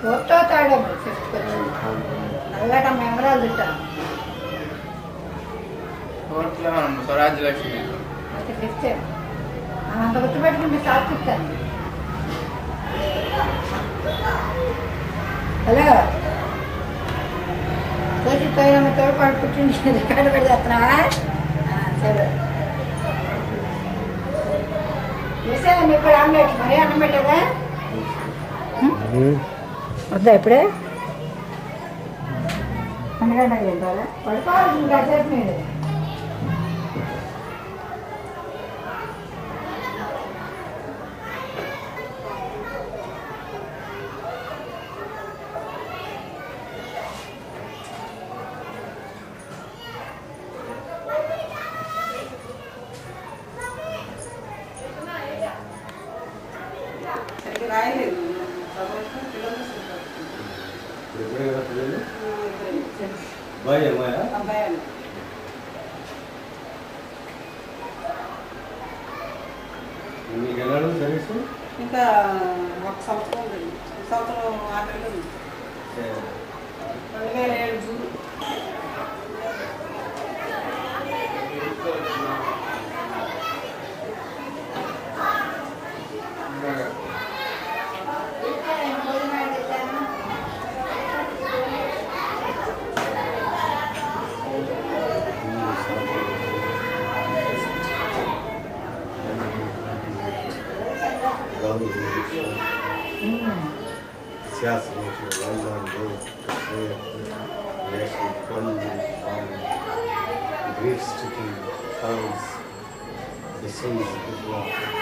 Photo తాడము అల్లట మెమరాలు తిట్టాను స్వరాజ్య లక్ష్మి అయితే Christian అంత గుర్తుపెట్టుకుంటే సాధిస్తాను. హలో తోచి తోయనమ్మతో పాటు కూర్చుంటే రికార్డు పెట్టి చేస్తున్నావా? సరే చేసేదండి ఇప్పుడు ఆమ్లెట్ మరి అన్నం పెట్టేదా వద్దా ఇప్పుడే అందుకంటే తింటారా పడుకోవాలి ఇంకా సేపు మీరు మీకు ఎలా సర్వీస్ ఇంకా ఒక సంవత్సరం ఉంటుంది. సంవత్సరం 6 నెలలు ఉంది. 2007 June. great sticking towns, the sun is a good walk.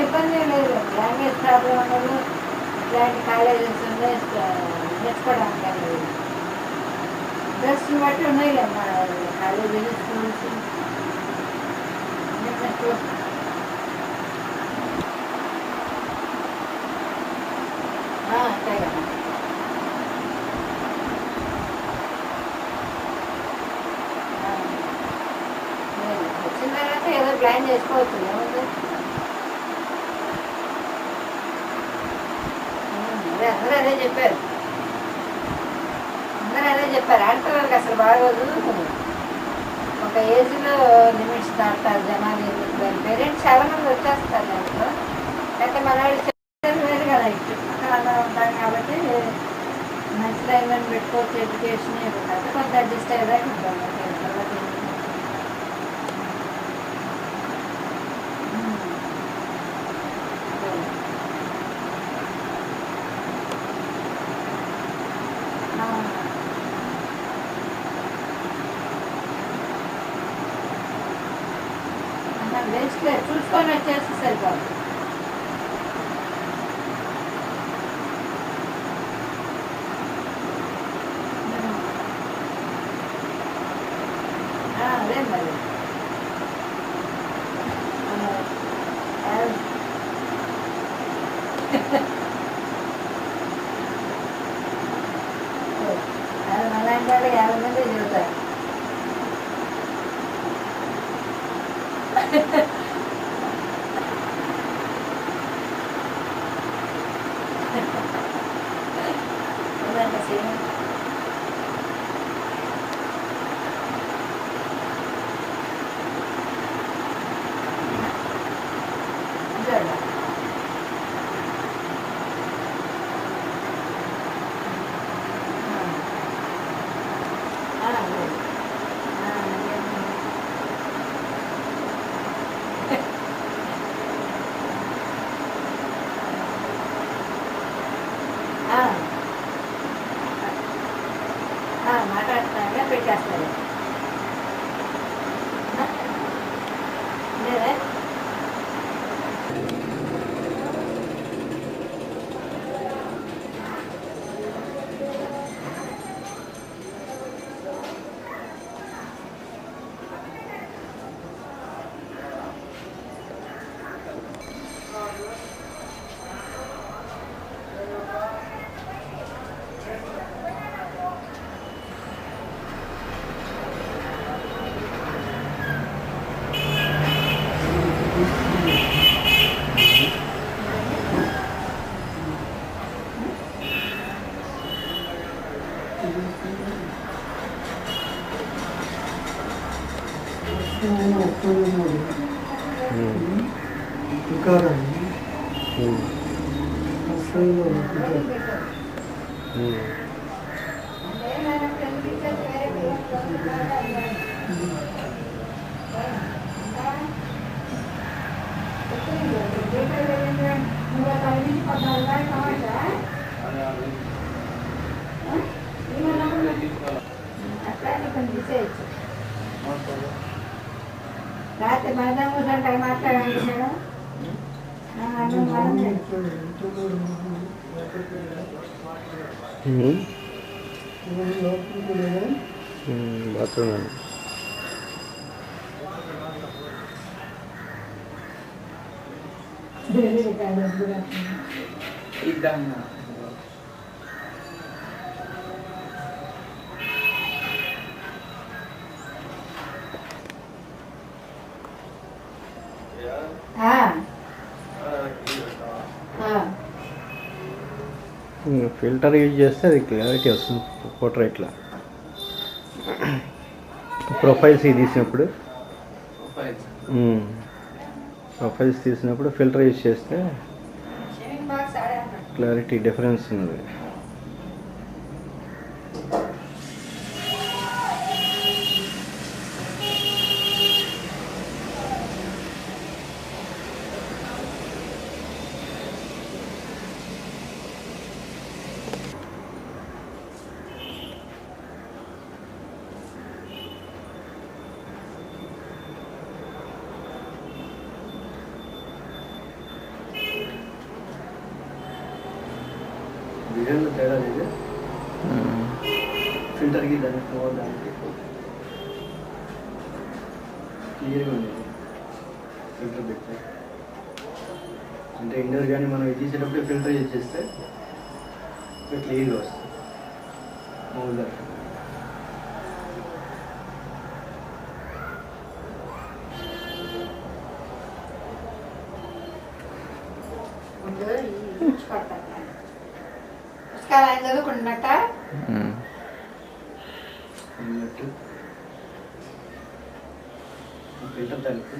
ఇబ్బంది లేదు. లాంగ్వేజ్ ప్రాబ్లం ఉండదు. ఇట్లాంటి కాలేజెస్ ఉన్నాయి నేర్చుకోవడానికి ఇంట్రెస్ట్ బట్టి ఉన్నాయి కదా కాలేజీలు స్కూల్స్ అంతే కదా. వచ్చిన తర్వాత ఏదో ప్లాన్ చేసుకోవచ్చు. ఏముంది అందరూ అదే చెప్పారు. ఆడపిల్లలకి అసలు బాగోదు. ఒక ఏజ్లో లిమిట్స్ దాటారు జనాలు. పేరెంట్స్ చాలా మంది వచ్చేస్తారు దాంట్లో. అయితే మన వాళ్ళు వేరు కదా ఇటు అలా ఉంటాం కాబట్టి మంచి టైంలో పెట్టుకోవచ్చు. ఎడ్యుకేషన్ అయితే కొంత అడ్జస్ట్ అయ్యేదాకా ఉంటాం. చూసుకొని వచ్చేసి సరిపోదు. అదే మరి ఉందంట సినిమా. చూడండి. మాట్లాడుతున్నాగా పెట్టేస్తారు లేదా రాత్రి మధ్యాహ్నం కూర్చొని మాట్లాడండి మేడం. బాత్రూమ్ ఇద్దాం. ఫిల్టర్ యూజ్ చేస్తే అది క్లారిటీ వస్తుంది పోర్ట్రైట్లో. ప్రొఫైల్స్ తీసినప్పుడు ప్రొఫైల్స్ తీసినప్పుడు ఫిల్టర్ యూజ్ చేస్తే క్లారిటీ డిఫరెన్స్ ఉన్నది. బిర్యానీలో తేడా లేదు, ఫిల్టర్కి దానికి దానికి క్లియర్గా ఉంది. ఫిల్టర్ పెడితే అంటే ఇండోర్ కానీ మనం ఇది తీసేటప్పుడు ఫిల్టర్ యూజ్ చేస్తే క్లియర్గా వస్తుంది. మామూలుగా పుస్తకాలు చదువుకుంటున్నట్ట ఫిల్టర్ దానికి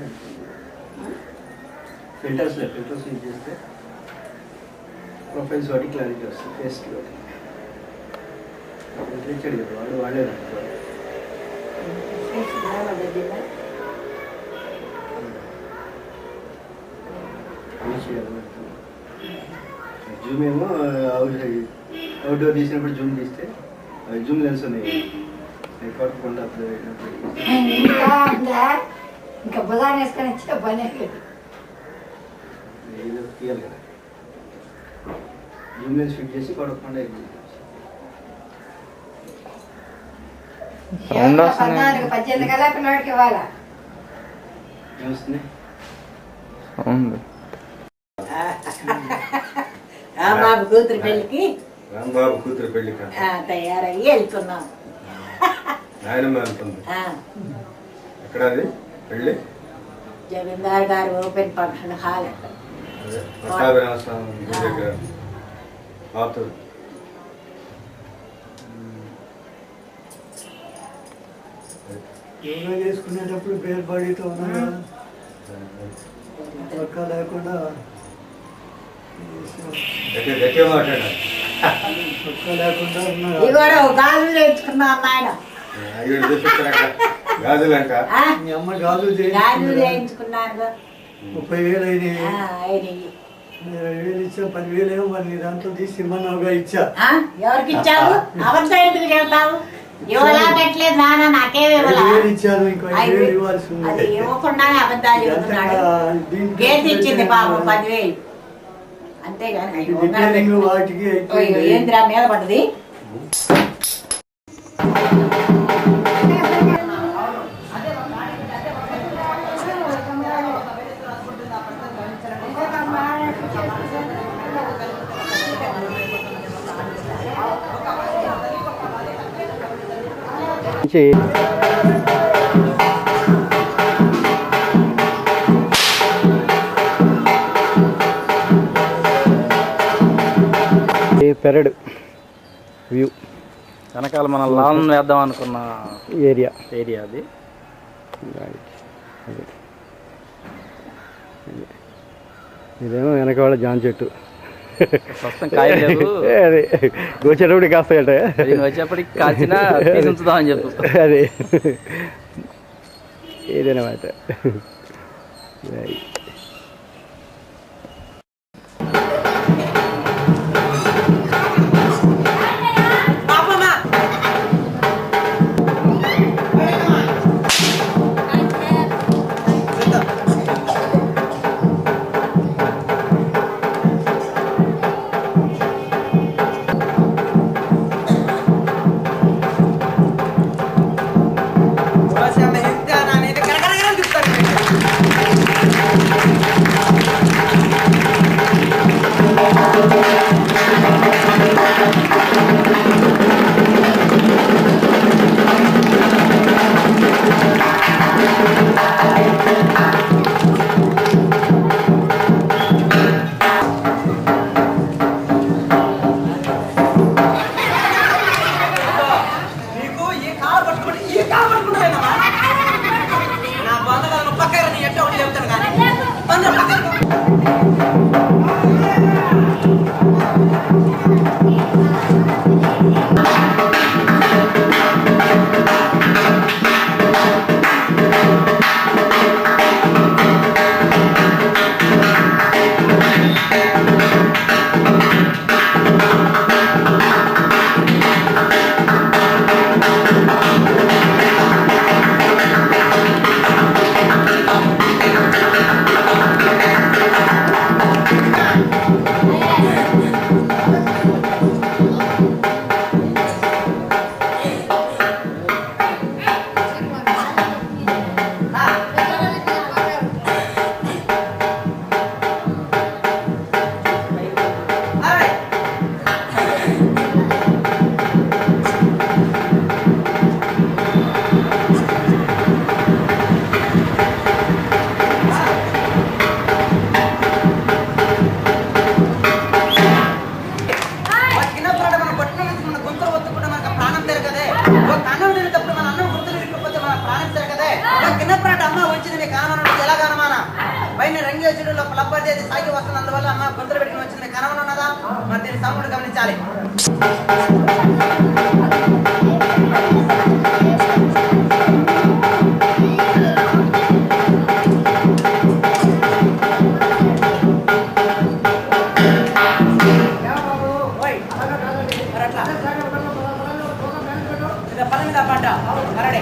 ఫిల్టర్స్ యూజ్ చేస్తే ప్రొఫైల్స్ వాటి క్లారిటీ వస్తుంది. ఫేస్కి వాటి ఇచ్చాడు కదా వాడు వాడలేదు. జూమ్ ఏమో అవుట్డోర్ తీసినప్పుడు జూమ్ తీస్తే జూమ్ లెన్స్ ఉన్నాయి. కొట్టకుండా ఇంకా బుధాన్ని వేసుకొని వచ్చే పని తీయాలి కదా, జూమ్ లెన్స్ ఫిట్ చేసి కొట్టకుండా 14-18 కల్లా పిల్లడికి ఇవ్వాలా. ఏమొస్తుంది బాబు కూతురు పెళ్ళికి రాంబాబు కూతురు పెళ్ళిక తయారయ్యి వెళ్తున్నాం. నాయనమ్మ వెళ్తుంది. ఎక్కడ అది పెళ్ళి? జమీందార్ గారు ఓపెన్ ఫంక్షన్ హాల్. అదే పట్టాభిరామ స్వామి గుడి దగ్గర పాతూరు. యోగా చేసుకునేటప్పుడు బేర్ బాడీతో ఉన్నా పక్క లేకుండా గట్టిగా మాట్లాడాలి. పక్క లేకుండా ఉన్నా. ఇది కూడా ఒక గాజులు చేయించుకున్నాను నాయన. అయ్యో చూపిస్తారంట గాజులంట. మీ అమ్మ గాజులు గాజులు చేయించుకున్నాను. 30,000 అయినాయి. అయినాయి. 20,000 ఇచ్చా, 10,000 ఏమో మరి నీ దాంట్లో తీసి ఇమ్మన్నావుగా ఇచ్చా. ఎవరికి ఇచ్చావు? అబద్ధం ఎందుకు చెబుతావు? ఇవ్వలా పెట్టలేదు నాన్న, నాకేమి ఇవ్వలా. 5,000 ఇచ్చాను, ఇంకో 5,000 ఇవ్వాల్సి ఉంది. అది ఇవ్వకుండానే అబద్ధాలు చెబుతున్నాడు. గేట్ ఇచ్చింది పాపం 10,000. అంతేగాని రిపేరింగ్ వాటికి అయిపోయింది. ఏంద్రా మీద పడ్డది. పెరడు వ్యూ వెనకాల మనం లాన్ వేద్దాం అనుకున్న ఏరియా అది. ఇదేమో వెనకాల జాన్ చెట్టు. ప్రస్తుతం కాయలేదు, అదే గోచేటప్పుడు కాస్తాయట. వచ్చేప్పటికి కాల్చినా ఉంచుదామని చెప్పు. అదే ఏదైనా సాగి వస్తున్నందువల్ల అమ్మ గొంతులు పెట్టుకుని వచ్చింది కనవనున్నదా? మరి దీని సౌండ్ గమనించాలి. పని మీద పడ్డ మరడే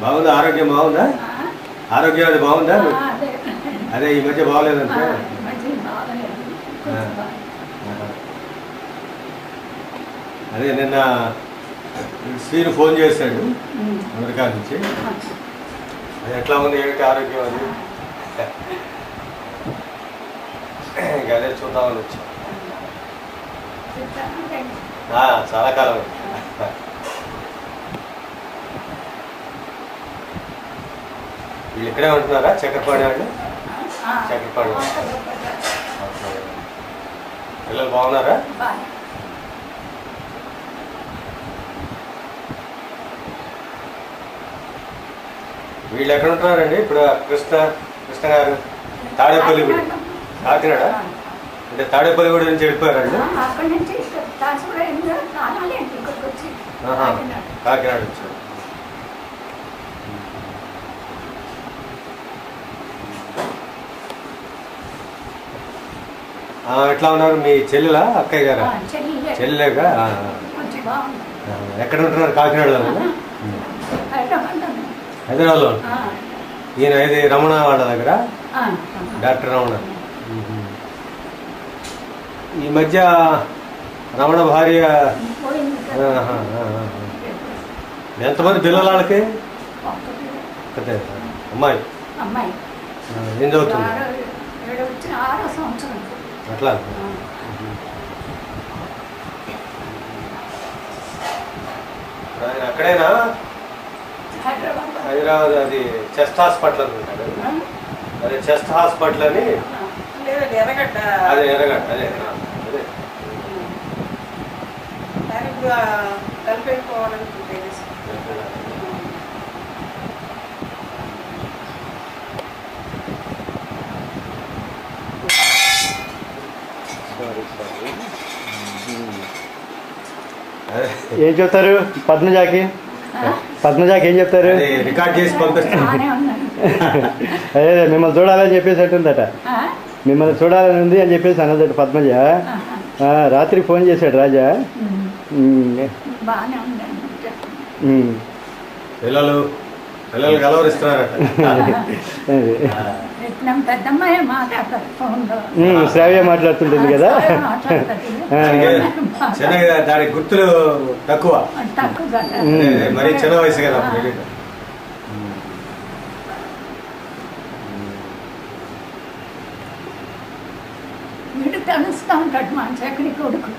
బాగుందా? ఆరోగ్యం బాగుందా? ఆరోగ్యం అది బాగుందా అదే అదే ఈ మధ్య బాగలేదంటే మంచిగా బాగలేదు కొంచెం బాగా. అదే నిన్న శ్రీను ఫోన్ చేశాడు అమెరికా నుంచి. అది ఎట్లా ఉంది ఏమిటి ఆరోగ్యం అది ఇంకా అదే చూద్దామని వచ్చాం. చాలా కాలం వీళ్ళు ఇక్కడే ఉంటున్నారా చక్రపాణి వాళ్ళు? చక్రపాణి పిల్లలు బాగున్నారా? వీళ్ళు ఎక్కడ ఉంటున్నారండి ఇప్పుడు? కృష్ణ గారు తాడేపల్లిగూడ కాకినాడ అంటే తాడేపల్లిగూడ నుంచి వెళ్ళిపోయారండి? అక్కడి నుంచి ఇక్కడికి వచ్చి కాకినాడ వచ్చారు. ఎట్లా ఉన్నారు? మీ చెల్లెలా అక్కయ్య గారా? చెల్లెలేగా. ఎక్కడ ఉంటున్నారు? కాకినాడలో హైదరాబాద్లో. ఈయన ఇది రమణ వాళ్ళ దగ్గర డాక్టర్ రమణ. ఈ మధ్య రమణ భార్య ఎంతమంది పిల్లలు వాళ్ళకి? అమ్మాయి ఏం చదువుతుంది? అట్లా అక్కడేనా? హైదరాబాద్ అది చెస్ట్ హాస్పిటల్ ఉంటాడు. అదే చెస్ట్ హాస్పిటల్ అని. ఎర్రగడ్డ అదే ఎర్రగడ్డ. అదే అదే కలిపేసుకోవాలనుకుంటే ఏం చెప్తారు పద్మజాకి? పద్మజాకి ఏం చెప్తారు? రికార్డ్ చేసి పంపిస్తాను. అదే మిమ్మల్ని చూడాలని చెప్పేసి అంటుందట. మిమ్మల్ని చూడాలని ఉంది అని చెప్పేసి అన్నదట పద్మజ. రాత్రి ఫోన్ చేశాడు రాజా. పిల్లలు కలవరిస్తున్నారట. శ్రావ్య మాట్లాడుతుంటుంది కదా. చిన్నగా దానికి గుర్తులు తక్కువ, మరి చిన్న వయసు కదా. వీడు తెలుస్తూ ఉంటాడు మా చక్కని కొడుకు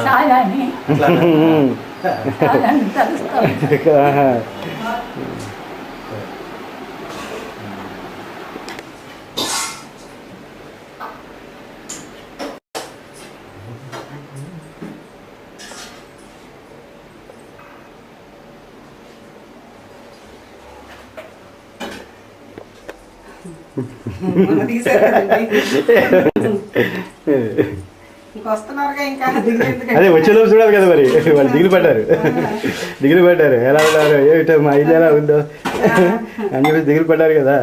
సాయాని తెలుస్తూ అదే వచ్చేలోపు చూడాలి కదా మరి. వాళ్ళు దిగులు పడ్డారు ఎలా ఉన్నారు ఏమిటో మా ఇల్లు ఎలా ఉందో అని చెప్పి దిగులు పడ్డారు కదా.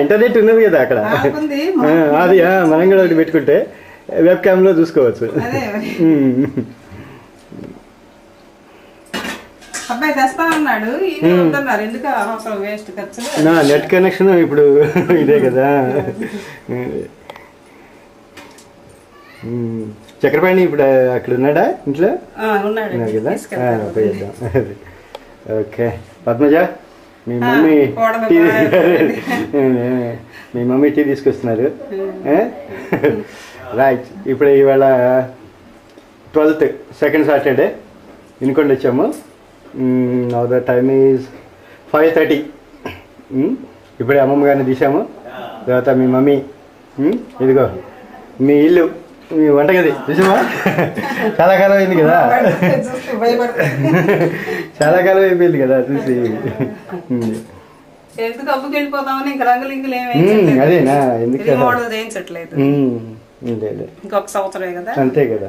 ఇంటర్నెట్ ఉన్నది కదా అక్కడ. అది మనం కూడా ఒకటి పెట్టుకుంటే వెబ్ క్యామ్లో చూసుకోవచ్చు. అబ్బాయి తెస్తా అన్నాడు, ఎందుకు అవసరం వేస్ట్ ఖర్చు. నా నెట్ కనెక్షన్ ఇప్పుడు ఇదే కదా. చక్రపాణి ఇప్పుడు అక్కడ ఉన్నాడా ఇంట్లో? కదా పోయేద్దాం. ఓకే పద్మజ, మీ మమ్మీ టీ తీసుకొస్తున్నారు. రైట్, ఇప్పుడు ఇవాళ 12th సెకండ్ సాటర్డే వినుకొండ వచ్చాము. Now the time is 5:30. ఇప్పుడే అమ్మమ్మ గారిని తీసాము. తర్వాత మీ మమ్మీ, ఇదిగో మీ ఇల్లు, మీ వంటగది చూసామా. చాలా కాలం అయింది కదా, చాలా కాలం అయిపోయింది కదా చూసి. అదేనా ఎందుకు ఇంకొక సంవత్సరమే కదా. అంతే కదా.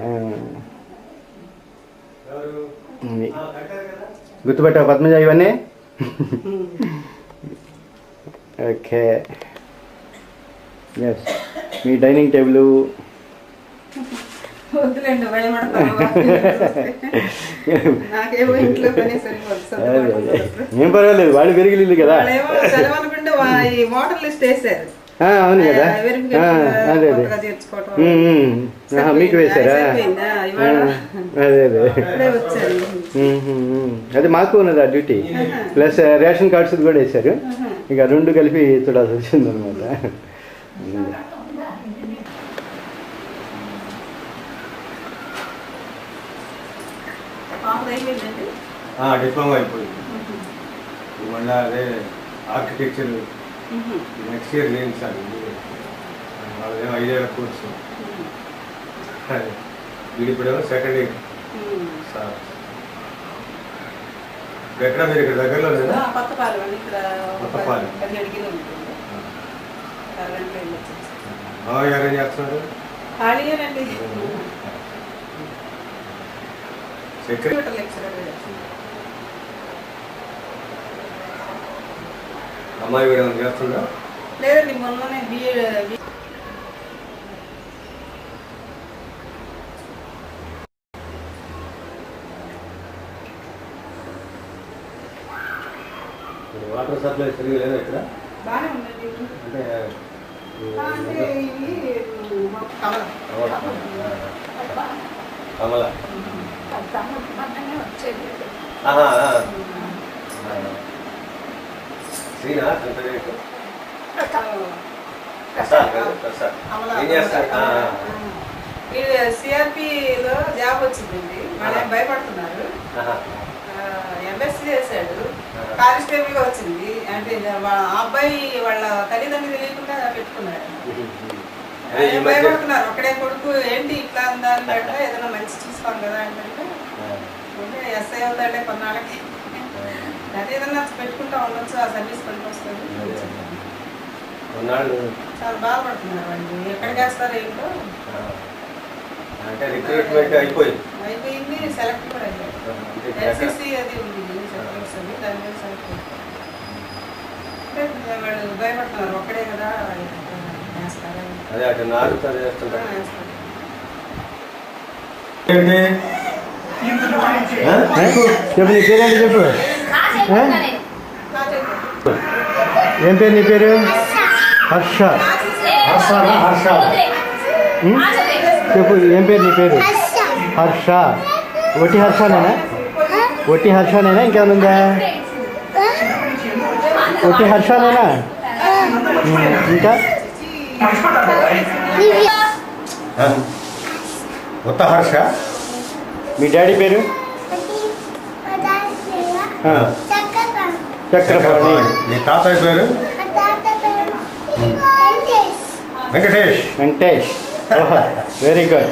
గుర్తుపట్టావు పద్మజ ఇవన్నీ? ఓకే ఎస్, మీ డైనింగ్ టేబుల్ వద్దులేండి భయపడతాను. నాకేమో ఇంట్లో పని సరిపోతుంది. ఏం పర్వాలేదు, వాళ్ళు పెరిగిల్లు కదా. వాళ్ళేమో సెలవు అనుకుంటే ఈ మోటార్ లిస్ట్ వేసారు. అవును కదా, అదే అదే మీకు వేశారా? అదే అదే అదే మాకు ఉన్నది ఆ డ్యూటీ. ప్లస్ రేషన్ కార్డ్స్ కూడా వేశారు. ఇక రెండు కలిపి చూడాల్సి వచ్చింది అనమాట. డిప్లొమా అయిపోయింది. మళ్ళీ అదే ఆర్కిటెక్చర్ నెక్స్ట్ ఇయర్ నేను సార్ వాళ్ళేమో 5 ఏళ్ళ కోర్సు. వీడి ఇప్పుడేమో సెకండ్ ఇయర్ సార్. ఎక్కడ మీరు ఇక్కడ దగ్గరలో లేదా? కొత్తపాలెం అండి. ఇక్కడ కొత్తపాలెం 17 కిలోమీటర్లు. మామయ్య గారు ఏం చేస్తున్నారు? ఖాళీయేనండి. సెక్రటరీ అమ్మాయి కూడా ఏమైనా చేస్తుందా? లేదండి, మొన్ననే బిఏ. వాటర్ సప్లై సరిగా లేదా ఇక్కడ? బాగానే ఉందండి. అంటే అంటే ఇవి కమల కమల వచ్చేది శ్రీనా ఏం చేస్తారు? సిఆర్పిలో జాబ్ వచ్చిందండి. వాళ్ళు భయపడుతున్నారు. ఎంఎస్సీ చేశాడు, కానిస్టేబుల్ గా వచ్చింది. అంటే ఆ అబ్బాయి వాళ్ళ తల్లిదండ్రులు తెలియకుండా పెట్టుకున్నాడు. భయపడుతున్నారు. ఒక్కడే కొడుకు ఏంటి ఇట్లా ఉందా అని అంటే ఏదైనా మంచి చూస్తాం కదా అంటే ఎస్ఐ అవుతాడే కొన్నాళ్ళకి, అదే ఏదన్నా పెట్టుకుంటా ఉండొచ్చు, ఆ సర్వీస్ పనికి వస్తుంది. చాలా బాధపడుతున్నారు వాళ్ళు. ఎక్కడికి వేస్తారో ఏంటో. అంటే రిక్రూట్మెంట్ అయిపోయింది, సెలెక్ట్ కూడా అయ్యారు. ఎస్ఎస్సి అది ఉంది, దాని మీద సెలెక్ట్ అయ్యారు. వాళ్ళు భయపడుతున్నారు. ఒక్కడే కదా వేస్తారా? అదే అటు నాలుగు చేస్తుంటారు. చెప్పు, నీ పేరేంటి చెప్పు. ఏం పేరు నీ పేరు? హర్ష. హర్ష చెప్పు, ఏం పేరు నీ పేరు? హర్ష. ఒట్టి హర్షనేనా? ఒట్టి హర్షనేనా ఇంకేమైనా ఉందా? ఒట్టి హర్షనేనా? ఇంకా కొత్త హర్ష. మీ డాడీ పేరు? చక్రపాణి. మీ తాతయ్య పేరు? వెంకటేష్. వెంకటేష్. Very good.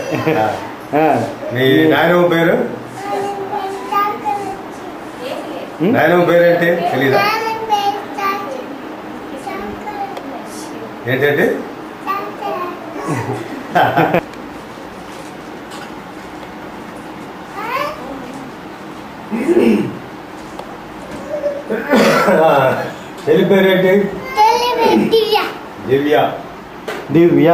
మీ నాయనమ్మ పేరు? నాయనమ్మ పేరు ఏంటి తెలీదా? ఏంటంటే చెల్లి పేరేంటి? దివ్య. దివ్య.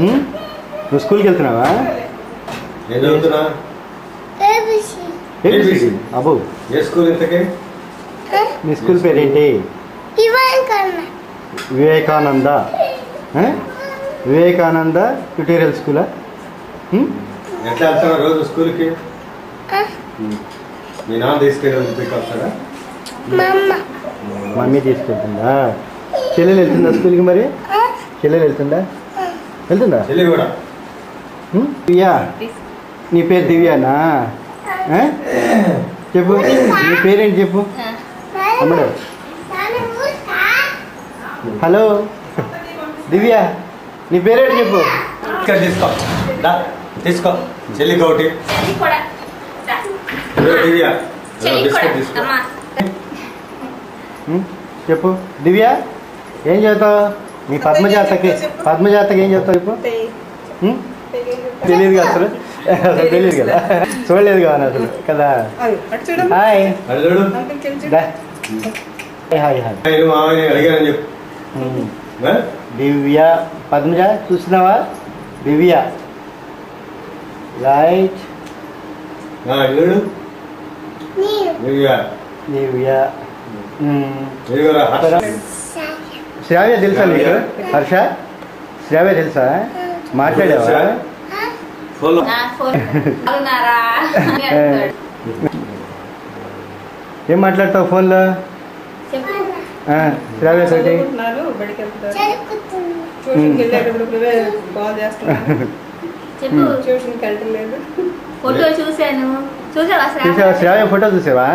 నువ్వు స్కూల్కి వెళ్తున్నావా? ఏం చదువుతున్నా? అబ్బు, ఏ స్కూల్ ఇంతకీ? మీ స్కూల్ పేరేంటి? వివేకానంద. వివేకానంద ట్యూటోరియల్ స్కూలా? ఎట్లా వెళ్తావా రోజు స్కూల్కి? మీ నాన్న తీసుకెళ్ళి తీసుకొస్తాడా? మమ్మీ తీసుకెళ్తుందా? చెల్లెలు వెళ్తుందా స్కూల్కి? మరి చెల్లెలు వెళ్తుందా? చెల్లి కూడా. దివ్యా, నీ పేరు దివ్యానా? చెప్పు, నీ పేరేంటి చెప్పు. అమ్మడు. హలో దివ్య, నీ పేరేంటి చెప్పు. తీసుకో తీసుకో చెల్లికి ఒకటి. దివ్య బిస్కెట్ తీసుకో. చెప్పు దివ్య, ఏం చదువుతావు? నీ పద్మజాతకి ఏం చదువుతావు చెప్పు. తెలియదు కదా అసలు, తెలియదు కదా, చూడలేదు కదా అసలు కదా. Hi hi hi. అడిగానని చెప్పు. దివ్య. పద్మజ చూస్తున్నావా? దివ్య రైట్ చూడు దివ్య హర్ష శ్రావ్య తెలుసా నీకు హర్ష శ్రావ్య తెలుసా మాట్లాడావా ఫోన్లో బాగున్నారా అని అడుగుతాడు. ఏం మాట్లాడతావు ఫోన్లో చెప్పు. శ్రావ్య తోటి చదువుకుంటున్నారు, బడికి వెళ్తారు. ట్యూషన్కి వెళ్ళేటప్పుడు ఇప్పుడే కాల్ చేస్తున్నారు. చెప్పు. ట్యూషన్కి వెళ్ళలేదు. ఫోటో చూశాను. చూసావా చూసావా శ్రావ్య ఫోటో చూసావా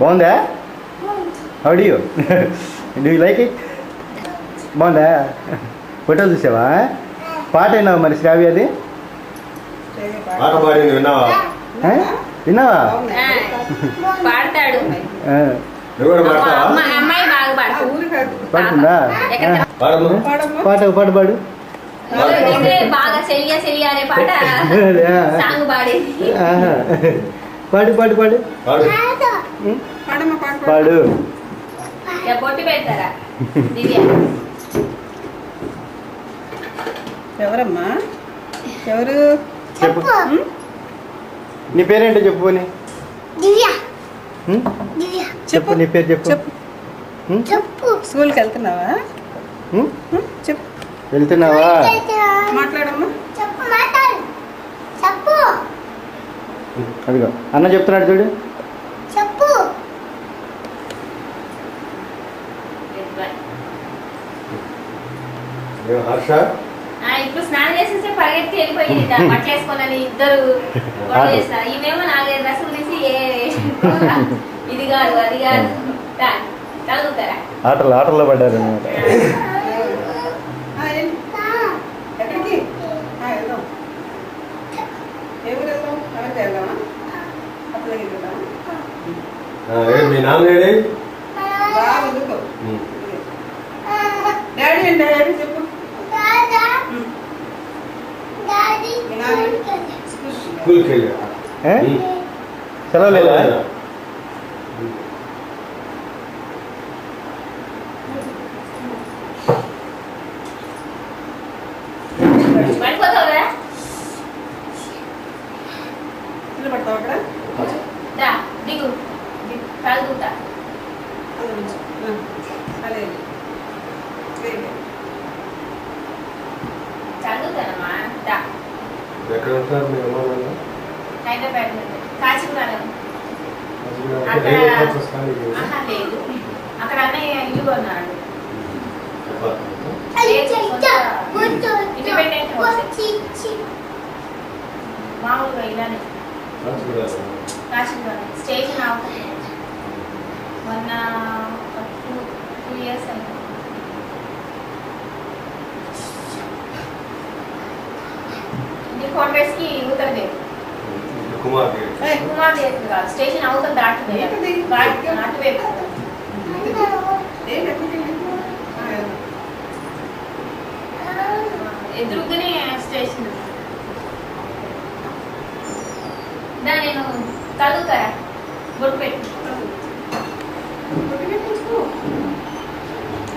బాగుందా how do you like it బాగుందా ఫోటో చూసావా పాట విన్నావా మరి శ్రావ్యది పాట పాడింది విన్నావా విన్నావా పాడతాడు. నువ్వు కూడా పాడతావా అమ్మాయి బాగా పాడతాడు. ఊరు కాదు. పాడుతుందా పాడమ్మా పాడమ్మా. పాట పాడు బాగా చెయ్య చెయ్య అనే పాట సాంగ్ పాడేది. ఆహా. పాడు పాడు పాడు పాడు పాడమ్మా, పాడు పాడు. పాడు ఇక పొట్టి పెడతారా దివ్య? ఎవరమ్మా ఎవరు? చెప్పు నీ పేరేంటో చెప్పు పోనీ. చెప్పు నీ పేరు చెప్పు చెప్పు. స్కూల్కి వెళ్తున్నావా? చెప్పు. వెళ్తున్నావా మాట్లాడమ్మా. అదిగో అన్న చెప్తున్నాడు చూడు హర్ష ఇప్పుడు స్నానం చేసేసి పరిగెత్తి వెళ్ళిపోయింది బట్టలు వేసుకోవాలని ఇద్దరు గొడవ చేస్తారు. ఈమెమో 4 డ్రెస్సులు తీసి ఇది కాదు అది కాదు చదువుతారా? ఆటల్లో పడ్డారు అనమాట ఎక్కడికి వెళ్దాం? ఏ ఊరు వెళ్దాం? అరకు వెళ్దామా? అప్పలకి వెళ్దామా? మీ నాన్న ఏడి బాగా చదువుకో. డాడీ అండి, డాడీ చెప్పు. మీ నాన్న స్కూల్కి వెళ్ళా సెలవు లేదా పడిపోతావు కదా? ఇల్లు పడతావు అక్కడ? దా దిగు చదువుతా. అదే చదువుతానమ్మా. దా ఎక్కడ ఉంటారు మీ అమ్మ నాన్న హైదరాబాద్ కాచిగూడలో. ఆహా లేదు, అక్కడ అన్నయ్య ఇల్లు కొన్నాడు. ఇండిపెండెంట్ మామూలుగా ఇలానే కాచిగూడ స్టేషన్ అవుతుంది. మొన్న 2 years అయింది. కి ఊతల దేవి కుమార్ కుమార్ దేవి కాదు, స్టేషన్ అవతల దాటుతుంది అటువైపు. ఎదురుగానే స్టేషన్. నేను చదువుతారా? బొట్టు పెట్టు.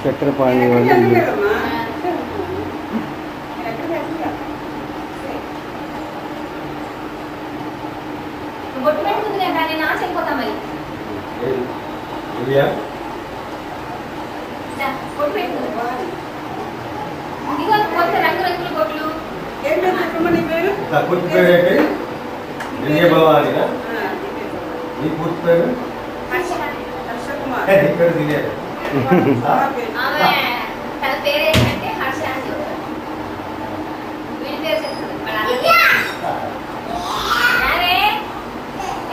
చక్రపాణి బొట్టు పెట్టుకుంది కదా, నేను ఆశైపోతా మరి. బొట్టు పెట్టుకుంది. ఇదిగో కొత్త రంగురంగుల బొట్లు. పూర్తి పేరు ఏంటి? విజయ భవానినా? నీ పూర్తి పేరు? నీ పేరు దినేష్. ఆమె తన పేరు ఏంటంటే హర్ష అని చెప్తారు. వీడి పేరు చెప్తుంది.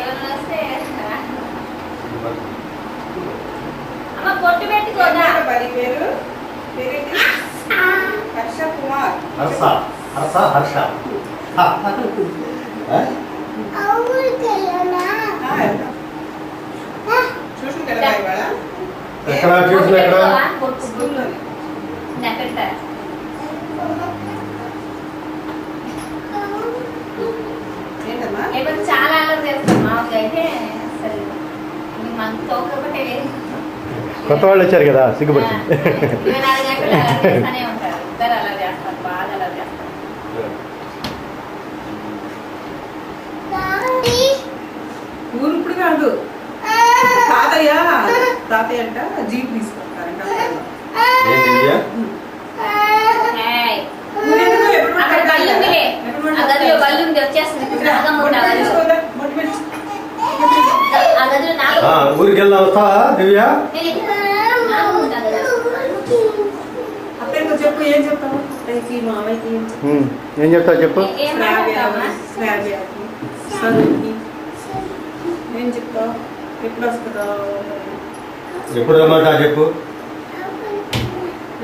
ఎవరైనా వస్తే అమ్మ బొట్టు పెట్టుకోదా? పేరు హర్ష కుమార్. హర్ష హర్ష హర్ష ట్యూషన్కి వెళ్ళాలి ఇవాళ. ఎక్కడ ట్యూషన్ ఎక్కడ? స్కూల్లోనే. పెడతారా? ఏంటమ్మా? లేకపోతే చాలా అల్లరి చేస్తాం. మామూలుగా అయితే అసలు మనకు తోక ఒకటే లేదు. కొత్త వాళ్ళు వచ్చారు కదా సిగ్గుపడుతుంది. 24 గంటలు అలా చేస్తూనే ఉంటారు. ఇద్దరు అలా చేస్తారు, బాగా అలా చేస్తారు. తాతయ్య అంట జీప్ తీసుకుంటారంట. ఏం దివ్య? హాయ్. ఊరెందుకు? ఎప్పుడు అక్కడ బల్లి ఉందిలే. ఆ గదిలో బల్లి ఉంది, వచ్చేస్తుంది. ఇప్పుడు నాగమ్మ ఉంది ఆ గదిలో. ఆ గదిలో నాగమ్మ. ఊరికి వెళ్దాం, వస్తావా దివ్య? నాగమ్మ ఉంది ఆ గదిలో. అత్తయ్యకు చెప్పు, ఏం చెప్తావు అత్తయ్యకి మామయ్యకి? ఏం చెప్తావు చెప్పు. ఏం మాట్లాడతావా? శ్రావ్యాకి చదువుకి ఏం చెప్తావు? ఎప్పుడు వస్తుందావు? ఎప్పుడు రమ్మంటా చెప్పు.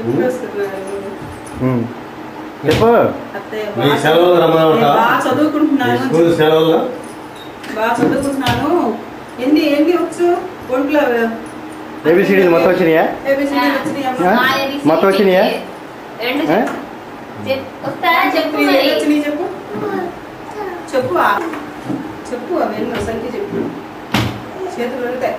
ఎప్పుడు వస్తున్నారు? చెప్పు. అత్తయ్య నీ సెలవులు రమ్మమంటా? బాగా చదువుకుంటున్నాను. స్కూల్ సెలవుల్లో బాగా చదువుకుంటున్నాను. ఎన్ని వచ్చు ఒంట్లో? ఏబిసిడీలు మొత్తం వచ్చినాయా? ABCD వచ్చినాయమ్మా? మొత్తం వచ్చినాయా? రెండు వస్తారా చెప్పు ఏం మరి. వచ్చినాయి చెప్పు. చెప్పు చెప్పు అవి ఎన్నో సంఖ్య చెప్పు. చేతులు ఉంటాయి.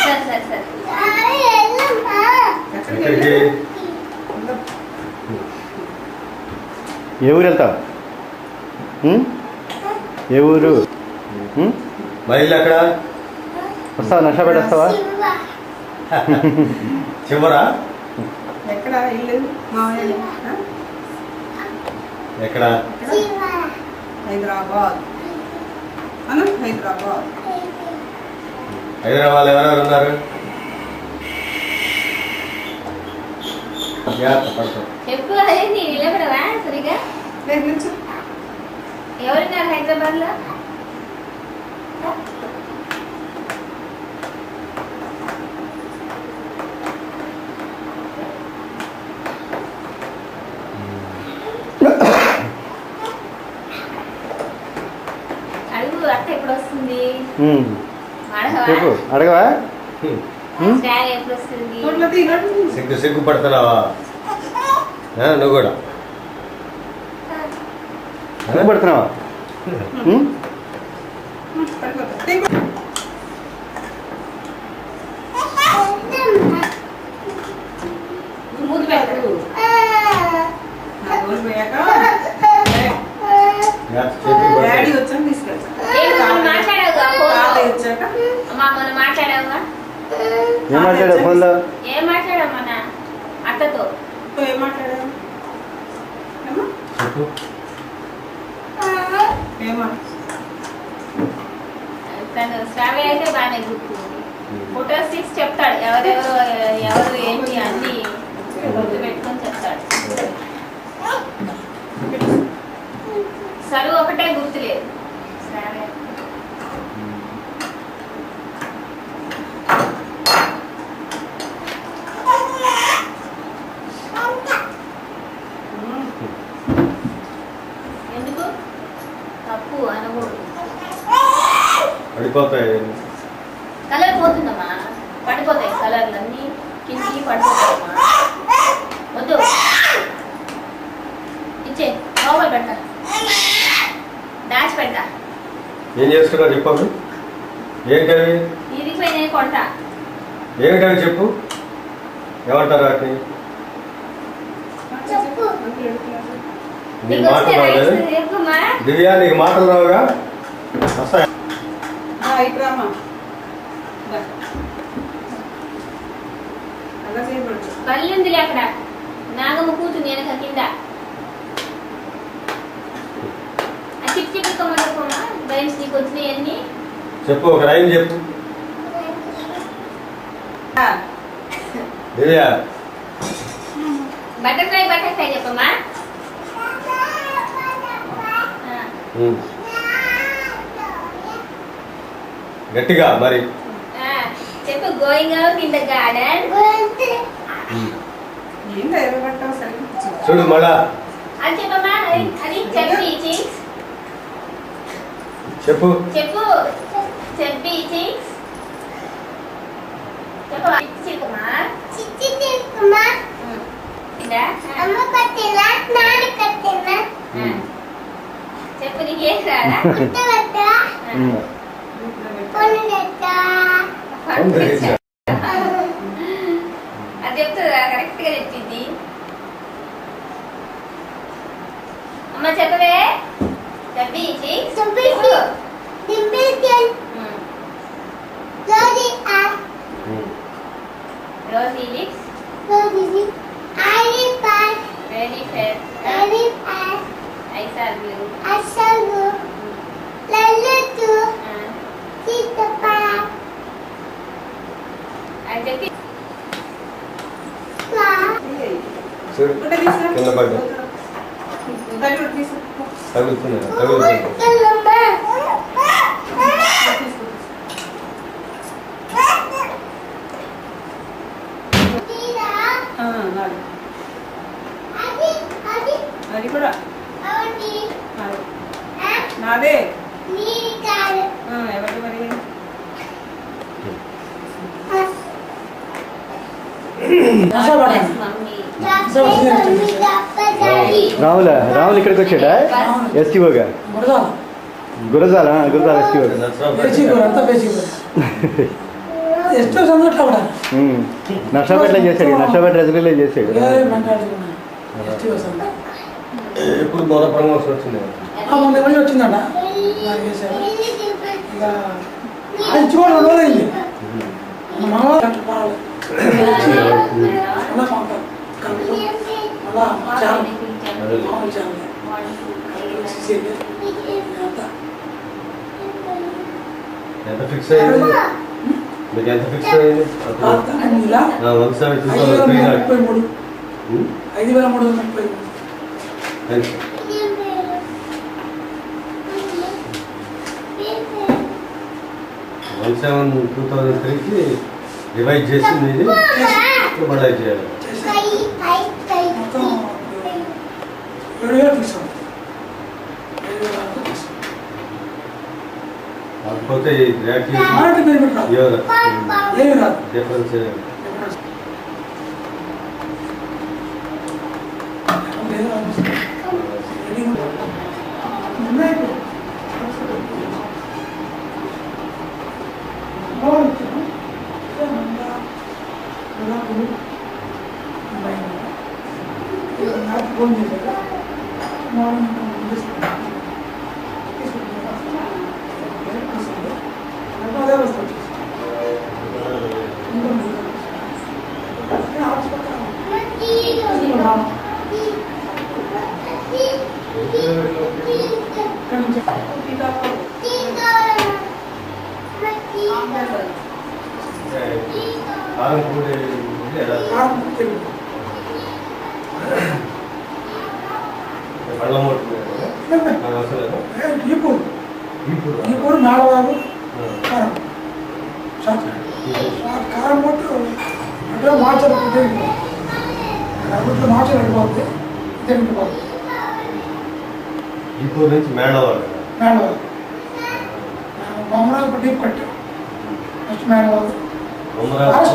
సరే సరే సరే. ఎక్కడికి? ఏ ఊరు వెళ్తావు? ఏ ఊరు? మరి ఇల్లు ఎక్కడ? వస్తావా? నర్సాపేట వస్తావా? చివరా? ఎక్కడ ఇల్లు మామయ్య? ఎక్కడ? హైదరాబాద్ అను. హైదరాబాద్. హైదరాబాద్ ఎవరెవరు ఉన్నారు? చెప్పు. అదే నీ నిలబడవా సరిగా? లేదు నుంచి ఎవరున్నారు హైదరాబాద్ లో? అడుగు అత్త ఎప్పుడు వస్తుంది? చెప్పు. అడగవా? డాడీ ఎప్పుడు వస్తుంది? నోట్లో తీ, నోట్లో తీ. సిగ్గుపడుతున్నావా నువ్వు కూడా? పడుతున్నావా? పడిపోతా. తీ. మూడు పెట్టు. నా రోజు పోయాక చేతులు డాడీ పడుతుంది. వచ్చాక తీసుకెళ్తా. మాట్లాడావుగా తాతయ్య వచ్చాక అమ్మా మొన్న మాట్లాడావుగా? ఏం మాట్లాడావు ఫోన్లో? ఏం మాట్లాడావు మన అత్తతో? ఏం మాట్లాడావు? చెప్పు. ఏమా? తను శ్రావ్య అయితే బాగానే గుర్తుంది. ఫోటోస్ తీసి చెప్తాడు, ఎవరు ఏంటి అన్ని గుర్తు పెట్టుకొని చెప్తాడు. సరువు ఒకటే గుర్తులేదు శ్రావ్య. ఎందుకు తప్పు అనకూడదు. పడిపోతాయి. కలర్ పోతుందమ్మా, పడిపోతాయి కలర్లు అన్నీ కిందికి పడిపోతాయమ్మా. వద్దు ఇచ్చే లోపల పెట్ట, దాచి పెట్ట. ఏం చేస్తున్నావు చెప్పు. ఏంటవి? ఇరిగిపోయినాయి కొంటా. ఏమిటవి చెప్పు. ఏమంటారు వాటిని? నీకు మాటలు రాలేదు దివ్య? నీకు మాటలు రావుగా? వస్తాయి. ఇట్రామా అలా చేయబడు. కళ్ళు ఉందిలే అక్కడ. నాగమ్మ కూర్చుంది వెనక కింద. చిప్ చిప్పుకోమా బయట నీకు వచ్చినాయి అన్ని. చెప్పు, ఒక రైన్ చెప్పు దివ్య. బటర్ఫ్లై బటర్ఫ్లై చెప్పమ్మా. గట్టిగా మరి చెప్పు. Going out in the garden. ఏంటో ఎర్రబట్టావు సరిగ్గా కూర్చో. చూడు మళ్ళా అది చెప్పమ్మా. అది చెప్పి చీక్స్ చెప్పు. చెప్పు. చెప్పి చీక్స్ చెప్పు. చిక్కుమా చెప్పు. నీకేం రాదా? అది చెప్తుందా? కరెక్ట్ గా చెప్పింది అమ్మ. చెప్పవే. Tabici. Tabici. Dibikin. Rosy eyes. Rosy lips. Rosy lips. Iris eyes. Very fair. Iris eyes. Eyes are blue. Eyes are blue. Lulu. See the pie. And the Flower. కింద పడ్డా తగులుతున్నాయి అది కూడా నాదే ఎవరి మరి mummy. రాములు ఇక్కడికి వచ్చాడా ఎస్టీఓగా గురజాల ఎస్టీఓగా నర్సాపేటలో చేశాడు నర్సాపేట రెసిడెంట్లో చేశాడు ఎప్పుడు మొదటి ప్రమోషన్ వచ్చింది వచ్చిందట ఇచ్చుకోవడం ఎంత ఫిక్స్ అయ్యింది మీకు ఎంత ఫిక్స్ అయ్యింది 17,2003కి రివైజ్ చేసింది ఇది బడాయి చేయాలి కాకపోతే డిఫరెన్స్ ఇప్పుడు నాలుగు కారం కారం పొట్టు అంటే మార్చాలి వెళ్ళిపోతుంది వెళ్ళిపోతుంది ఇప్పుడు నుంచి మేడవాళ్ళు బొమ్మరాజు డీప్ కట్టు నెక్స్ట్ మేడవాళ్ళు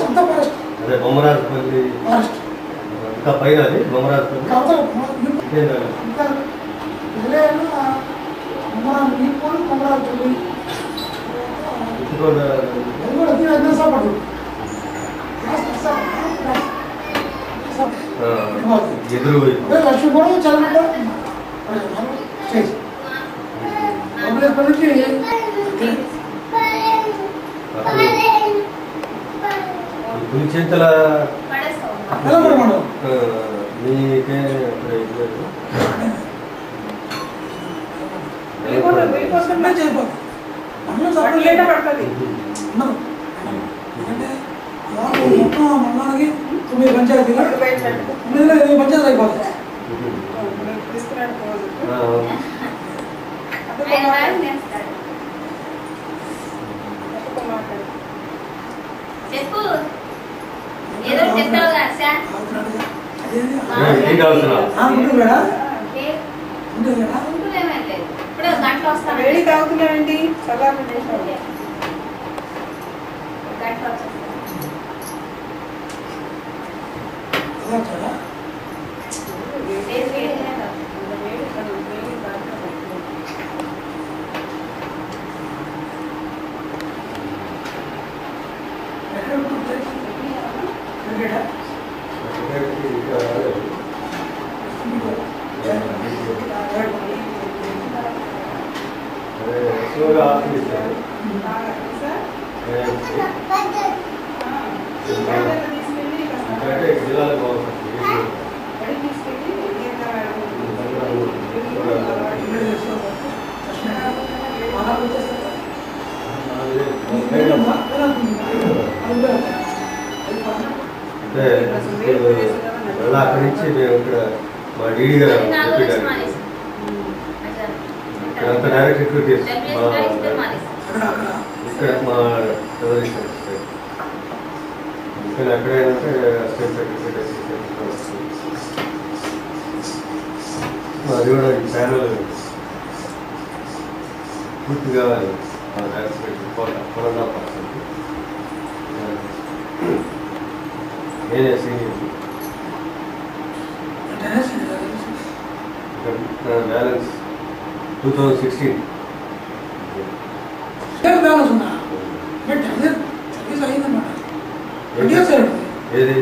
అంతా ఫారెస్ట్ అదే బొమ్మరాజుపల్లి ఫారెస్ట్ ఇంకా పైన అది బొమ్మరాజుపల్లి ఎదురు లక్ష్మి కూడా చదివిన పులిచింతల మీకే మొత్తానికి 9 పంచాయతీలు 9 పంచాయతీలు అయిపోతాయి చెప్పు ఏదో చెప్తావు కదా సార్ ఇప్పుడు గంటలు వస్తాను వేడి తాగుతున్నానండి చల్లారి గంటలు వచ్చేస్తాను స్లోగా ఆపిస్తారు. బాగా తెలుసా? తీసుకెళ్ళి అంటే జిల్లాలో బాగుంటుంది. బడికి తీసుకెళ్ళి అంటే మళ్ళీ అక్కడి నుంచి మేము ఇక్కడ మా డీడీ గారు ఇక్కడంతా డైరెక్ట్ రిక్రూట్ ఇక్కడ మా ఇక్కడ ఎక్కడైనా స్టేట్ సర్టిఫికేట్ అది కూడా ప్యానల్ పూర్తి కావాలి. కరోనా పర్సెంట్ నేనే సీనియర్ బ్యాలెన్స్ 2016 ఏది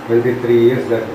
23 years దాకా.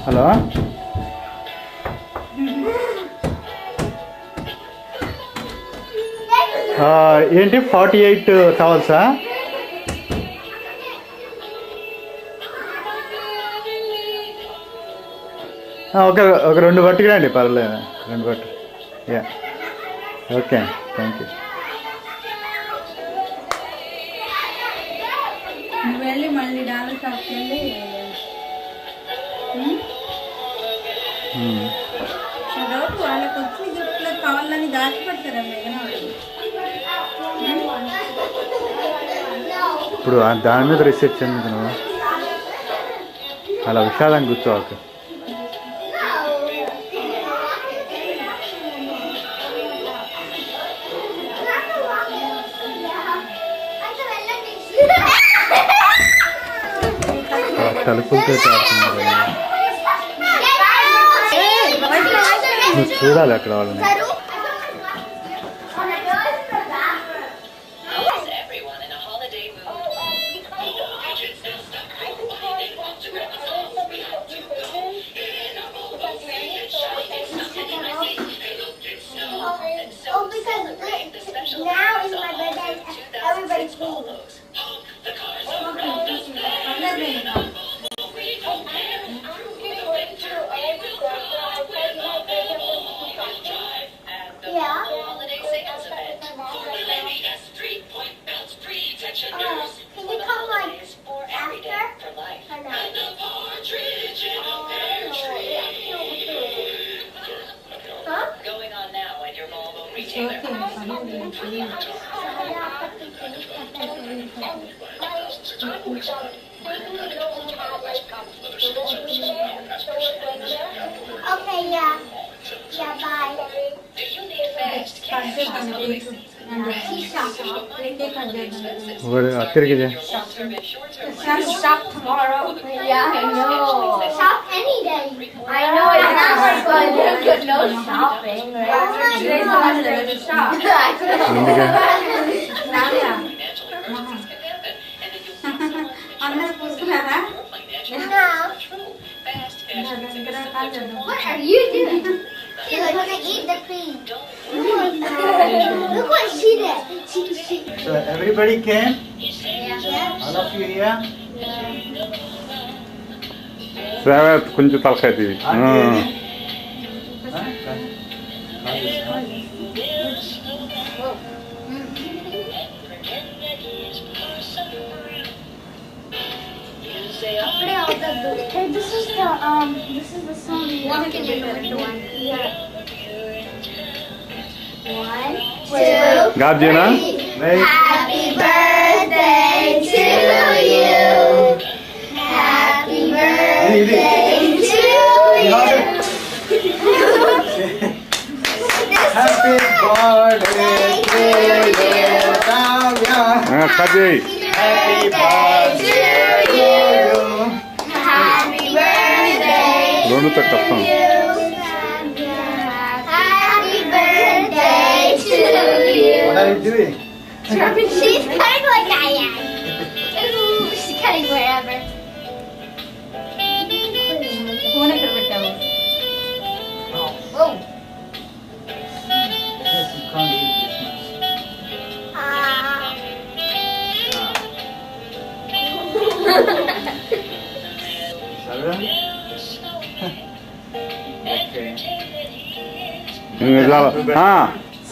హలో, ఏంటి 48 టవల్సా? ఒక 2 పట్టుకురండి, పర్లేదు, 2 పట్టు. Yeah, okay, thank you. వెళ్ళి మళ్ళీ డాలర్ షాప్కి వెళ్ళి డౌట్ వాళ్ళకి వచ్చి జుట్టులో కావాలని దాచిపెడతారా మేఘన వాళ్ళు? ఇప్పుడు దాని మీద రీసెర్చ్ ఎందుకు నువ్వు అలా విషాదాన్ని కూర్చోవాకు. తలుపులతో ఆడుతున్నారు. నువ్వు చూడాలి అక్కడ వాళ్ళని. Oh, because now is my birthday. Everybody's cool. Yeah. Can you come like after? Or no? Huh? Going on now at your Volvo retailer. Okay, yeah. Yeah, bye. Do you need fast cash? తిరిగి Shop tomorrow. Yeah, I know. Shop any day. I know it's not like good no shopping, right? Today's the last day to shop. అందరూ కూర్చున్నారా? No. What are you doing? She was gonna eat the cream. Look what she did. She. So everybody came? Yeah. All of you here? కొంచెం తలకాయ తీవి. Hey, this is the song. One can do one. Yeah. 1, 2, Gabjana? 3. Happy birthday to you. Happy birthday to you. Happy birthday to you, Kavya. Happy birthday to you. Happy birthday to you. Happy birthday to you. What are you doing? She's cutting like I am. She's cutting wherever. Phone ఎక్కడ పెట్టావు? Oh.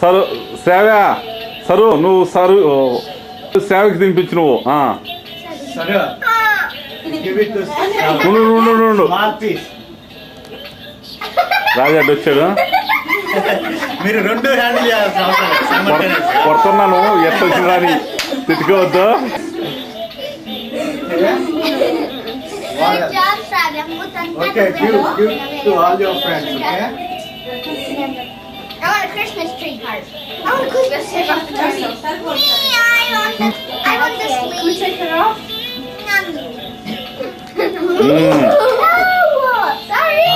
Sir సేవ sir నువ్వు సేవకి తినిపించు నువ్వు Sarah, give it to ఉండు small piece. రాజా వచ్చాడు మీరు రెండు హ్యాండిల్ చేయాల్సిన అవసరం లేదు. Simultaneously. కొడుతున్నాను ఎట్లా వచ్చిందా అని తిట్టుకోవద్దు Good job, Shraddha. Okay, give to all your friends, okay? I want a Christmas tree card. I want a Christmas tree card. I want the sleeve. Can we take it off? Oh, sorry.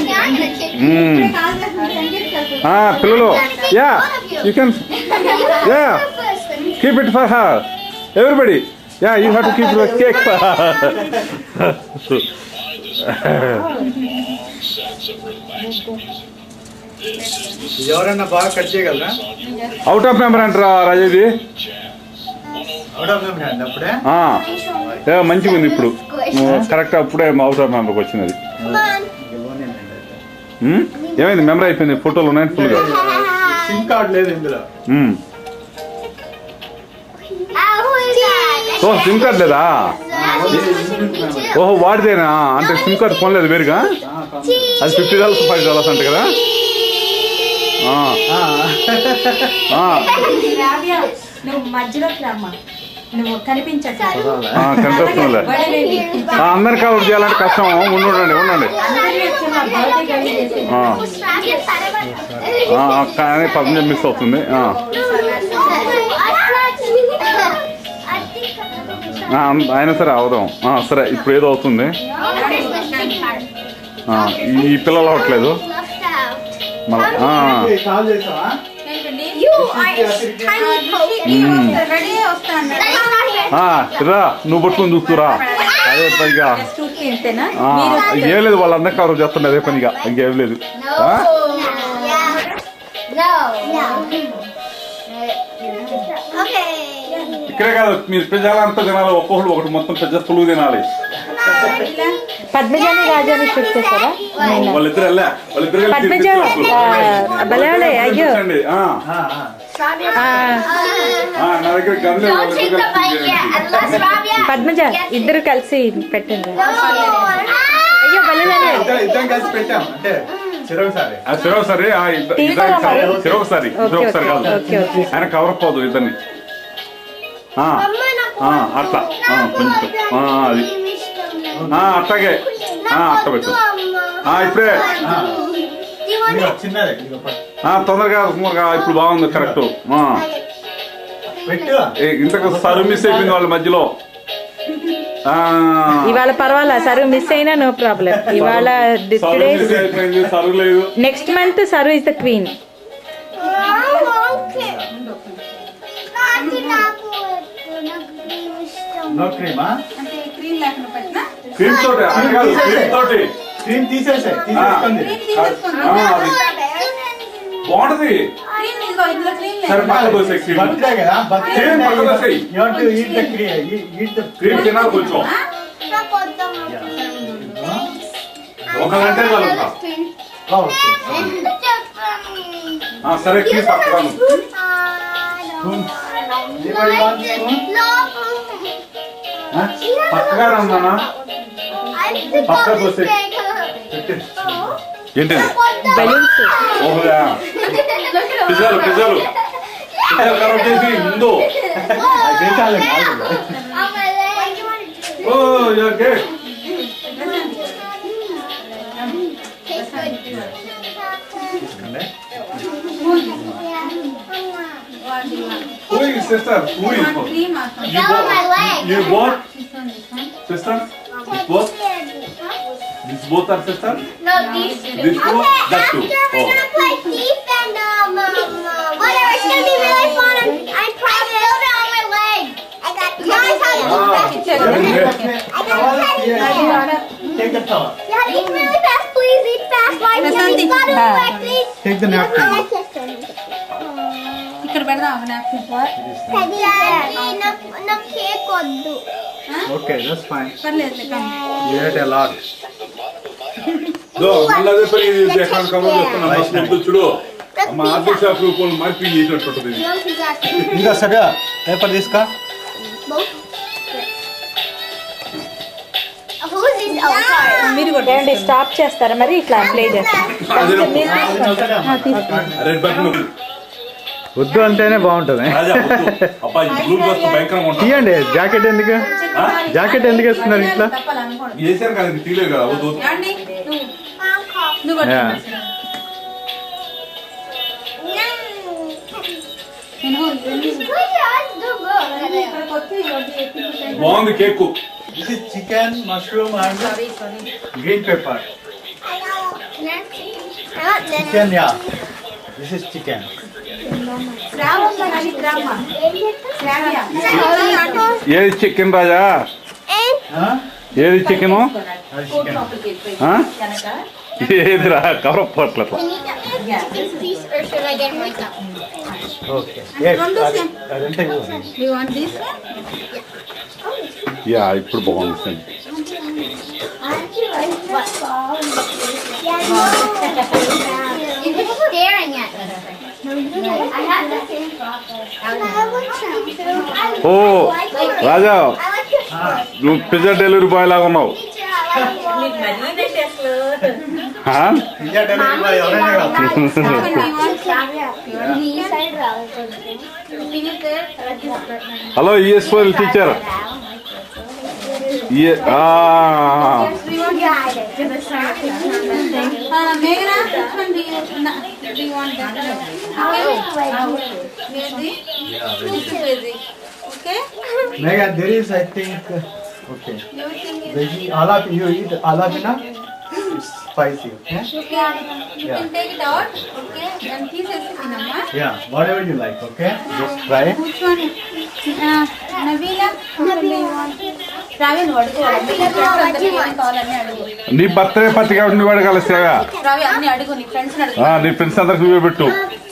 Yeah, I'm gonna kick పిల్లలు yeah you can yeah keep it for her everybody yeah you have to keep your cake for ఎవరన్నా బాగా cut చేయగలరా? Out of member అంటారా రాజేది out of memory అండి అప్పుడే. మంచిగా ఉంది ఇప్పుడు కరెక్ట్ అప్పుడే అవుట్ ఆఫ్ మెంబర్కి వచ్చింది అది ఏమైంది మెంబర్ అయిపోయింది ఫోటోలు ఉన్నాయి ఫుల్గా సిమ్ కార్డ్ లేదు ఇందులో. ఓహో సిమ్ కార్డ్ లేదా ఓహో వాడిదేనా అంటే సిమ్ కార్డ్ కొనలేదు వేరుగా అది $50 $5 అంట కదా నువ్వు మధ్యలోకి రమ్మా నువ్వు కనిపించట్లేదు కనిపిస్తుందిలే అందరికి కవర్ చేయాలంటే కష్టం ఉండండి కానీ 15 మిస్ అవుతుంది అయినా సరే అవదాం సరే ఇప్పుడు ఏదో అవుతుంది ఈ పిల్లలు అవ్వట్లేదు కాల్ చేసావా? రా నువ్వు పట్టుకొని చూస్తురా అదే పనిగా ఏం లేదు వాళ్ళందరికీ కవర్ చేస్తుండే అదే పనిగా ఇంకేం లేదు ఇక్కడే కాదు మీరు ప్రజలంతా తినాలి ఒక్కొక్కడు ఒకటి మొత్తం పెద్ద పులుగు తినాలి పద్మజాని రాజాని షూట్ చేస్తారా వాళ్ళిద్దరు నా దగ్గర పద్మజ ఇద్దరు కలిసి పెట్టండి అయ్యో ఇద్దరం కలిసి పెట్టాం అంటే ఒకసారి కాదు ఆయన కవర్ అప్ అవుతుంది ఇద్దరిని అట్లా కొంచెం అది అట్లాగే అట్ట పెట్టు ఇప్పుడే తొందరగా ఇప్పుడు బాగుంది కరెక్ట్ ఇంతకు సర్వ్ మిస్ అయిపోయింది వాళ్ళ మధ్యలో ఇవాళ పర్వాలా సర్వ్ మిస్ అయినా నో ప్రాబ్లం ఇవాళ సర్వ్ లేదు next month serve is the queen cream తోటి క్రీమ్ తీసేసే బాగుంటది సరే పక్క దోసే బర్త్డే కదా పక్క దోసే క్రీమ్ తినాలి కొంచెం ఒక గంట కలుగుతా సరే క్రీమ్ పక్కను పక్కగా రమ్మన్నా పక్క పోసే ఏంటిది ఓహోయా పిజ్జాలు పిజ్జాలు పిజ్జాలు ఖరాబ్ చేసి ముందు ఓ okay Who is sister? Who is both? You both? Sister? Both? These both are sister? No, these two. These two? That two? We're Oh. gonna play thief and whatever. It's gonna be really fun. I'm proud of it on my leg. I got guys how to Take the towel. Yeah, eat really fast, please. Eat fast. Why you gotta do that, please? Take the napkin. ఇక్కడ పెడదాం ఒక napkin. నా cake వద్దు. Okay, that's fine. పర్లేదు You ate a lot. మళ్ళీ అదే పని ఎక్కడ కవర్ చేస్తున్నా ముందు చూడు మా ఆర్థిక శాఖ రూపంలో మార్పు చేసినట్టుంటది ఇంకా సరే పేపర్ తీసుకో. మీరు కూడా స్టాప్ చేస్తారా మరి ఇట్లా ప్లే చేస్తారు రెడ్ బటన్ వద్దు అంటేనే బాగుంటుంది. అబ్బాయి బ్లూ బస్ భయంకరంగా ఉంటుంది తీయండి. జాకెట్ ఎందుకు జాకెట్ ఎందుకు వేస్తున్నారు ఇంట్లో? చేశాను కదా ఇది తీయలేదు కదా వద్దు Yeah. బాగుంది cake This is chicken, mushroom and green pepper. Chicken, yeah. This is chicken. ఏది చికెన్ రాజా Huh? ఏది చికెన్ That's chicken. ఏదిరా కవర్ పట్ల Piece or should I get myself? Okay. Yes. అదంతా ఇవ్వు. You want this one? Yeah ఇప్పుడు బాగుంది You're just staring at me. I have the same problem. ఓ రాజా నువ్వు pizza delivery boy లాగా ఉన్నావు ఆ? పిజ్జా డెలివరీ బాయ్ ఎవరైనా కాదు. Hello ESL teacher Meghna, which one do you want that? Okay? Mega, there is, I think, okay. Veggie, all of you eat all of it now? It's spicy, okay? Okay. You can take it out. Okay. And pieces cinema. Yeah, whatever you like, okay? Just try. Which one? Nabila, what do you want? Ravi, what do you want? నీ birthday పత్రిక వాడు కలిసేగా Ravi, అన్ని అడుగు నీ friends ని అడుగు. నీ friends అందరికి నువ్వే పెట్టు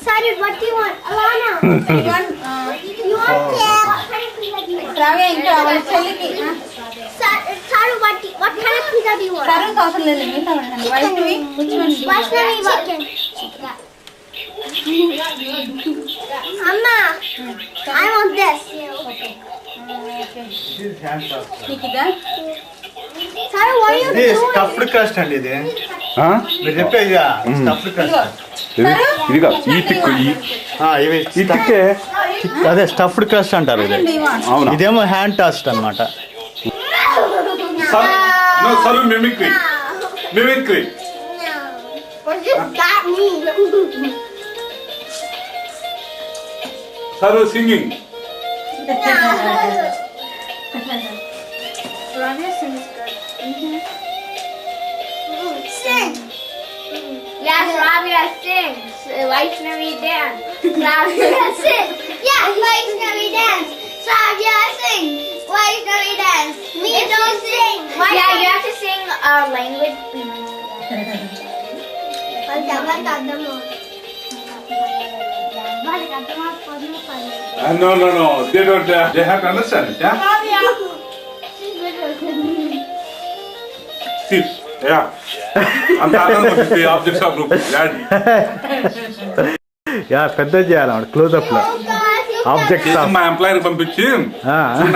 Sorry, what do you want? Alana. You want You want cake? Ravi ఇంకా వాళ్ళ చెల్లికి Saru, what kind of pizza do you want? సరుకు అవసరం లేదు మిగతా ఉండండి. Vaishnavi, which one do you want? Vaishnavi, chicken. Amma, I want this. This is hand pasta. నీకు ఇదా? Saru, what are you This doing? stuffed crust అండి ఇది. ఆ? మీరు చెప్పే ఇదా stuffed crust. ఇదిగా ఈ తిక్కు ఈ ఇవి ఈ తిక్కే అదే స్టఫ్డ్ క్రస్ట్ అంటారు ఇది. అవునా ఇదేమో హ్యాండ్ టాస్ట్ అన్నమాట. Sir mimicry mimicry What does that mean? Sir singing Sing. Yes, Rabia sings. Vaishnavi dance. Rabia sing. Yes, Vaishnavi dance. Rabia sing. Vaishnavi dance. Me don't sing. Yeah, you have to sing language. No, they don't, they have to understand it, yeah? See, yeah. అంత ఆనందం వచ్చింది objects of group yeah పెద్ద చేయాలి close up లో objects of మా employer పంపించి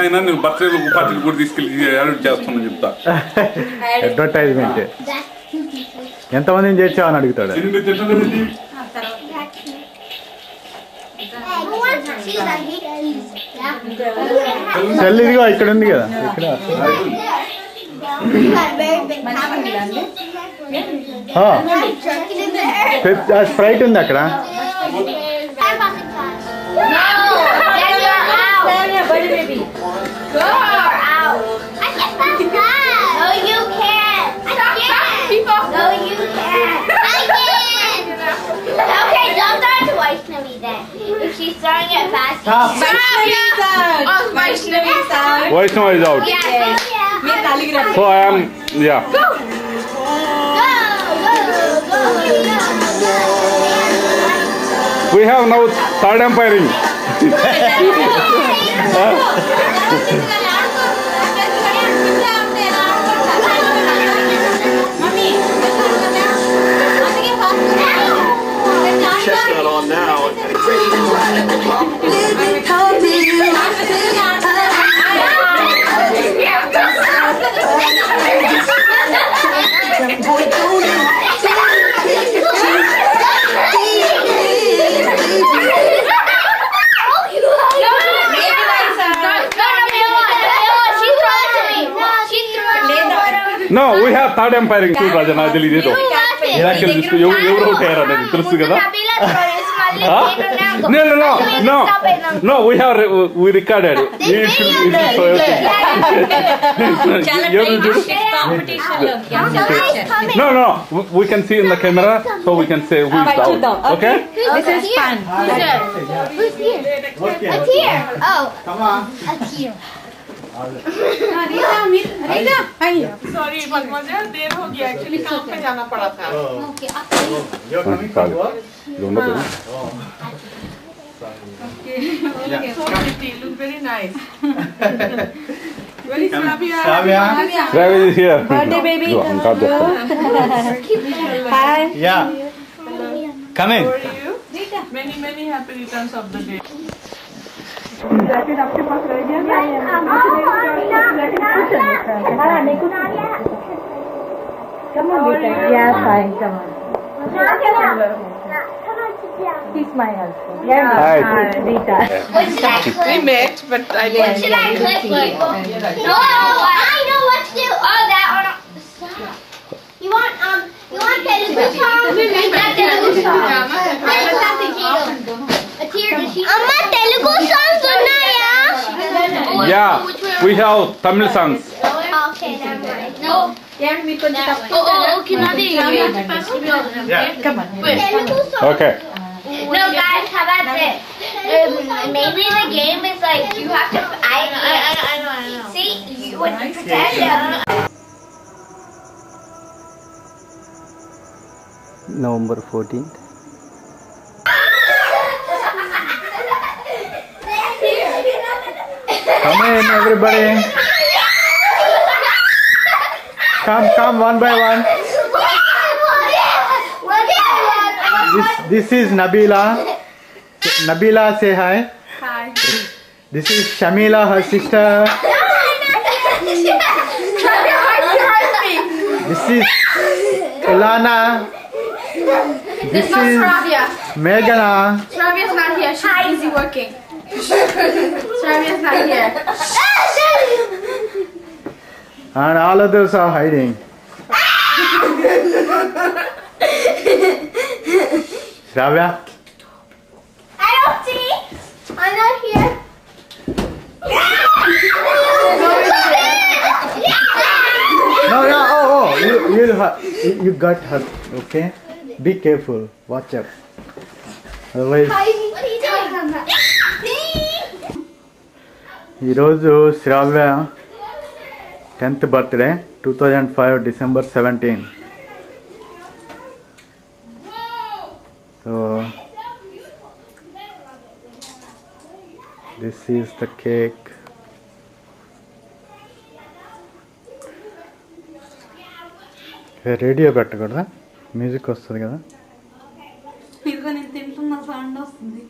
అయినా నేను బర్త్డే పార్టీలు కూడా తీసుకెళ్ళి అడ్వర్టైజ్ చేస్తానని చెప్తా. అడ్వర్టైజ్మెంట్ ఎంతమందిని చేర్చావని అడుగుతాడు. సెల్ ఇదిగో ఇక్కడ ఉంది కదా, ఇక్కడ స్ప్రైట్ ఉంది అక్కడ. Vaishnav is out. So I am, yeah. We have now third umpiring. Chest got on now. No, we have third umpiring too, Raja. నాకు తెలియదు ఎవరు అవుట్ అయ్యారు అనేది తెలుసు కదా. No, we recorded. No, we can see in the camera, so we can say who is out. Okay? This is fun. Who's here? A tear. Oh. Come on. A tear. Sorry Padmaja, देर हो गया, actually काम पे जाना पड़ा था. Okay. You're coming for work? Okay, so pretty, look very nice. Where is Rabia? Rabia. Ravi is here. Birthday baby. Hi. Yeah. Come in. How are you? Many happy returns of the day. Come on, Rita. Yeah, fine. Come on. He's my husband. Yeah, Hi. Rita. What should I click? We met, but I What should I click? No, I know what to do. Oh, that one. Stop. You want Telugu song? That Telugu song. A tear. Amma, Telugu songs unnaya? Yeah, we have Tamil songs. Okay, never mind. No. Okay, Nadi. Come on. Telugu song. Okay. No, guys, how about this? Maybe the game is like you have to. I know. See, you would pretend. November 14th. Come in, everybody. Come one by one. This is Nabila. Nabila, say hi. Hi. This is Shamila, her sister. This is Ilana. This is Meghana. Shravia's not here. She's busy working. Shravia's not here. And all others are hiding. Shravya? I don't see. I'm not here. No, you got hurt, okay? Be careful, watch out. Otherwise, What are you doing? ఈరోజు శ్రావ్య 10th birthday, 2005 December 17. So this is the cake. Radio పెట్టకూడదా, music వస్తుంది కదా. ఇదిగో నేను తింటున్న sound వస్తుంది.